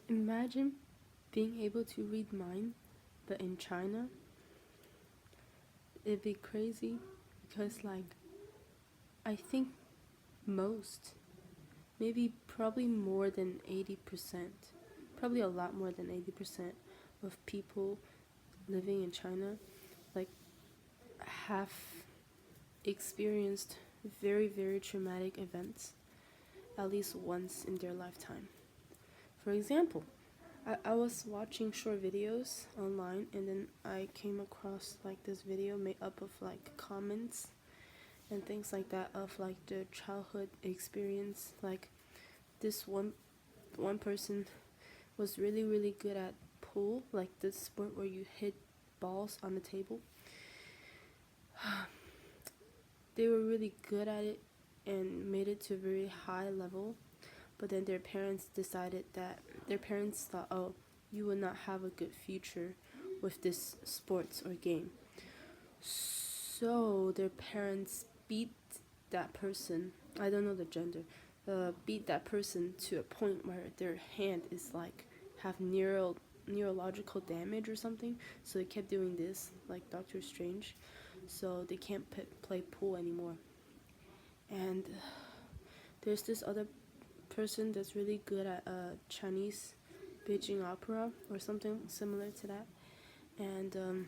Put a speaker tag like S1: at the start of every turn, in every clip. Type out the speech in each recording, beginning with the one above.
S1: Imagine being able to read mind, but in China, it'd be crazy because, like, I think most, maybe probably more than 80%, probably a lot more than 80% of people living in China, like, have experienced very, very traumatic events at least once in their lifetime. For example, I was watching short videos online, and then I came across like this video made up of like comments and things like that of like their childhood experience. Like this one person was really, really good at pool, like the sport where you hit balls on the table. They were really good at it and made it to a very high level, but then their parents decided that their parents thought, oh, you will not have a good future with this sports or game. So their parents beat that person. I don't know the gender. Beat that person to a point where their hand is like have neurological damage or something. So they kept doing this, like Doctor Strange. So they can't play pool anymore. And there's this other person that's really good at Chinese Beijing opera or something similar to that. And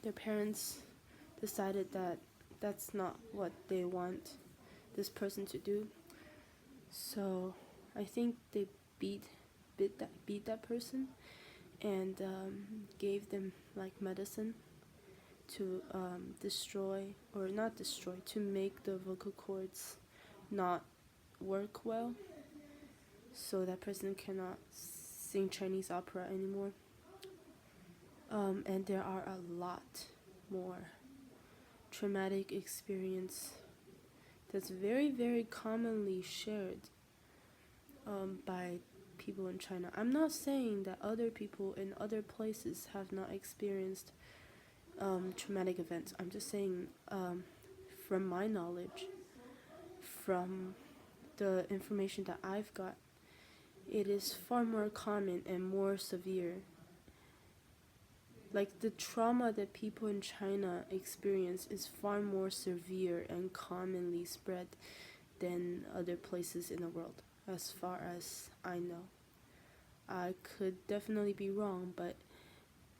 S1: their parents decided that that's not what they want this person to do. So I think they beat that person and gave them like medicine to destroy, or not destroy, to make the vocal cords not work well, so that person cannot sing Chinese opera anymore. And there are a lot more traumatic experience that's very, very commonly shared by people in China. I'm not saying that other people in other places have not experienced traumatic events. I'm just saying, from my knowledge, from the information that I've got, it is far more common and more severe. Like the trauma that people in China experience is far more severe and commonly spread than other places in the world, as far as I know. I could definitely be wrong, but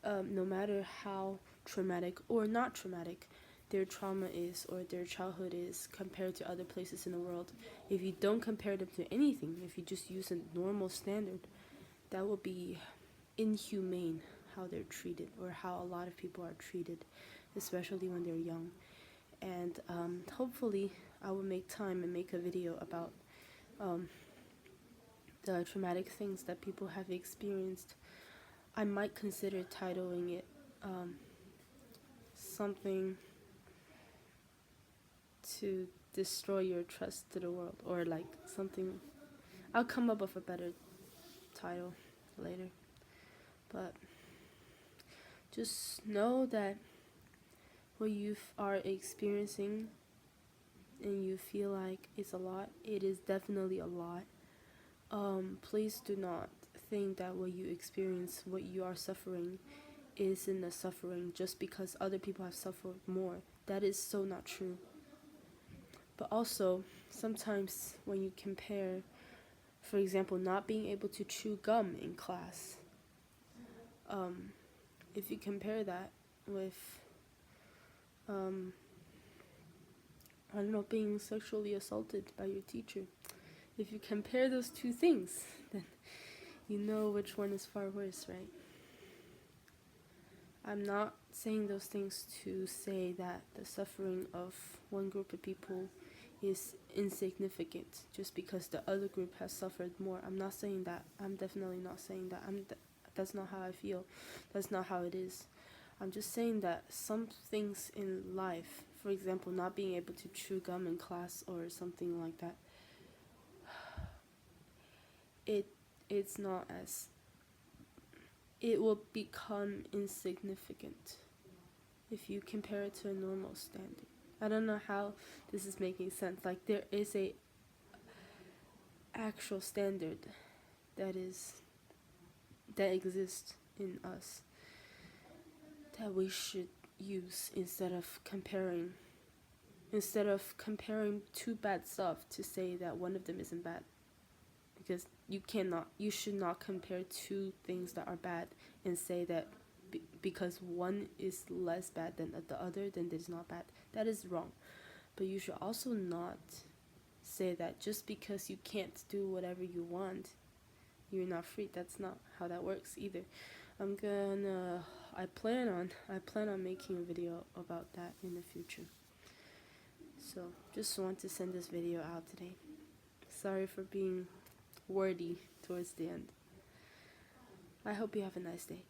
S1: no matter how traumatic or not traumatic their trauma is or their childhood is compared to other places in the world, if you don't compare them to anything, if you just use a normal standard, that will be inhumane how they're treated, or how a lot of people are treated, especially when they're young. And hopefully I will make time and make a video about the traumatic things that people have experienced. I might consider titling it something to destroy your trust to the world, or like something. I'll come up with a better title later. But just know that what you are experiencing and you feel like it's a lot, it is definitely a lot. Please do not think that what you experience, what you are suffering, isn't a suffering just because other people have suffered more. That is so not true. But also, sometimes when you compare, for example, not being able to chew gum in class, if you compare that with, I don't know, being sexually assaulted by your teacher, if you compare those two things, then you know which one is far worse, right? I'm not saying those things to say that the suffering of one group of people is insignificant just because the other group has suffered more. I'm not saying that. I'm definitely not saying that. That's not how I feel. That's not how it is. I'm just saying that some things in life, for example, not being able to chew gum in class or something like that, it's not as, it will become insignificant if you compare it to a normal standard. I don't know how this is making sense. Like, there is a actual standard that is that exist in us that we should use instead of comparing two bad stuff to say that one of them isn't bad, because you should not compare two things that are bad and say that because one is less bad than the other, then it's not bad. That is wrong. But you should also not say that just because you can't do whatever you want, you're not free. That's not how that works either. I plan on making a video about that in the future. So just want to send this video out today. Sorry for being wordy towards the end. I hope you have a nice day.